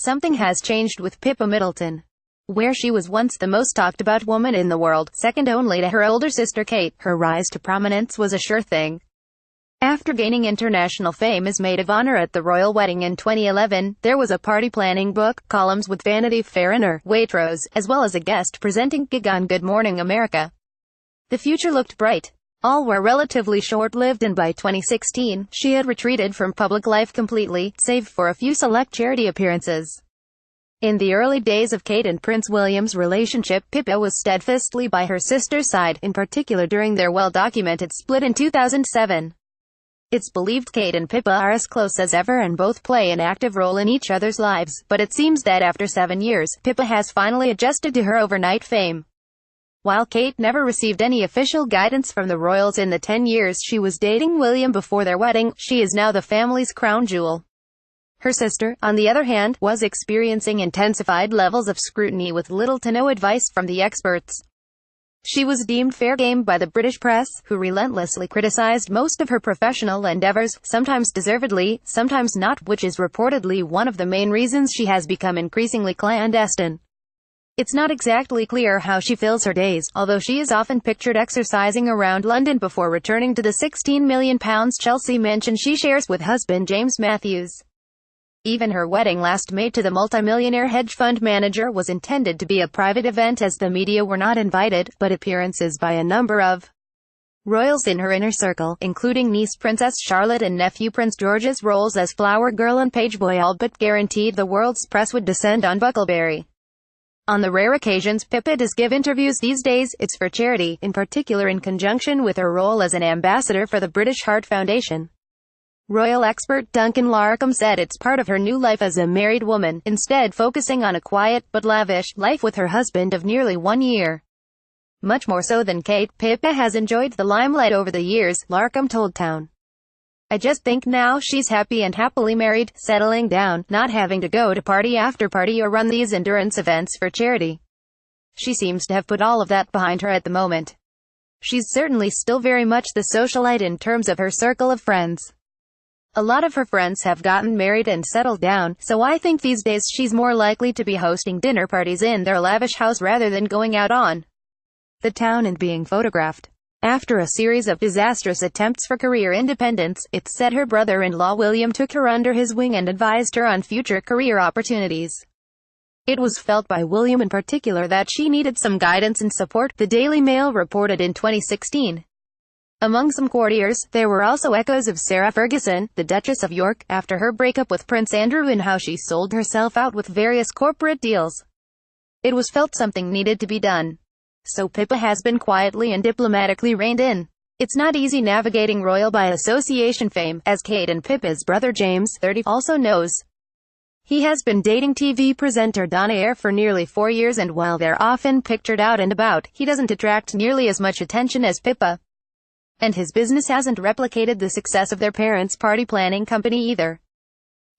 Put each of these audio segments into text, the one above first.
Something has changed with Pippa Middleton. Where she was once the most talked about woman in the world, second only to her older sister Kate, her rise to prominence was a sure thing. After gaining international fame as maid of honor at the royal wedding in 2011, there was a party planning book, columns with Vanity Fair in her Waitrose, as well as a guest presenting gig on Good Morning America. The future looked bright. All were relatively short-lived, and by 2016, she had retreated from public life completely, save for a few select charity appearances. In the early days of Kate and Prince William's relationship, Pippa was steadfastly by her sister's side, in particular during their well-documented split in 2007. It's believed Kate and Pippa are as close as ever and both play an active role in each other's lives, but it seems that after 7 years, Pippa has finally adjusted to her overnight fame. While Kate never received any official guidance from the royals in the 10 years she was dating William before their wedding, she is now the family's crown jewel. Her sister, on the other hand, was experiencing intensified levels of scrutiny with little to no advice from the experts. She was deemed fair game by the British press, who relentlessly criticized most of her professional endeavors, sometimes deservedly, sometimes not, which is reportedly one of the main reasons she has become increasingly clandestine. It's not exactly clear how she fills her days, although she is often pictured exercising around London before returning to the £16 million Chelsea mansion she shares with husband James Matthews. Even her wedding last May to the multimillionaire hedge fund manager was intended to be a private event as the media were not invited, but appearances by a number of royals in her inner circle, including niece Princess Charlotte and nephew Prince George's roles as flower girl and pageboy, all but guaranteed the world's press would descend on Bucklebury. On the rare occasions Pippa does give interviews these days, it's for charity, in particular in conjunction with her role as an ambassador for the British Heart Foundation. Royal expert Duncan Larcombe said it's part of her new life as a married woman, instead focusing on a quiet, but lavish, life with her husband of nearly 1 year. Much more so than Kate, Pippa has enjoyed the limelight over the years, Larcombe told Town. I just think now she's happy and happily married, settling down, not having to go to party after party or run these endurance events for charity. She seems to have put all of that behind her at the moment. She's certainly still very much the socialite in terms of her circle of friends. A lot of her friends have gotten married and settled down, so I think these days she's more likely to be hosting dinner parties in their lavish house rather than going out on the town and being photographed. After a series of disastrous attempts for career independence, it's said her brother-in-law William took her under his wing and advised her on future career opportunities. It was felt by William in particular that she needed some guidance and support, the Daily Mail reported in 2016. Among some courtiers, there were also echoes of Sarah Ferguson, the Duchess of York, after her breakup with Prince Andrew, and how she sold herself out with various corporate deals. It was felt something needed to be done. So Pippa has been quietly and diplomatically reined in. It's not easy navigating royal by association fame, as Kate and Pippa's brother James, 30, also knows. He has been dating TV presenter Donna Eyre for nearly 4 years, and while they're often pictured out and about, he doesn't attract nearly as much attention as Pippa. And his business hasn't replicated the success of their parents' party planning company either.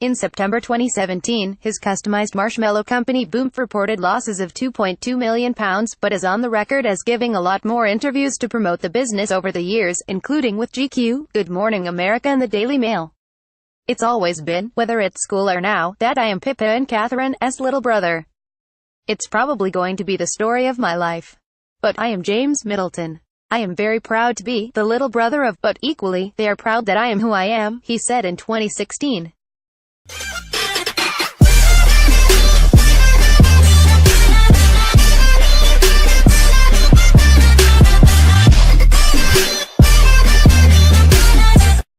In September 2017, his customized marshmallow company Boomph reported losses of £2.2 million, but is on the record as giving a lot more interviews to promote the business over the years, including with GQ, Good Morning America and the Daily Mail. It's always been, whether at school or now, that I am Pippa and Catherine's little brother. It's probably going to be the story of my life. But I am James Middleton. I am very proud to be the little brother of, but equally, they are proud that I am who I am, he said in 2016.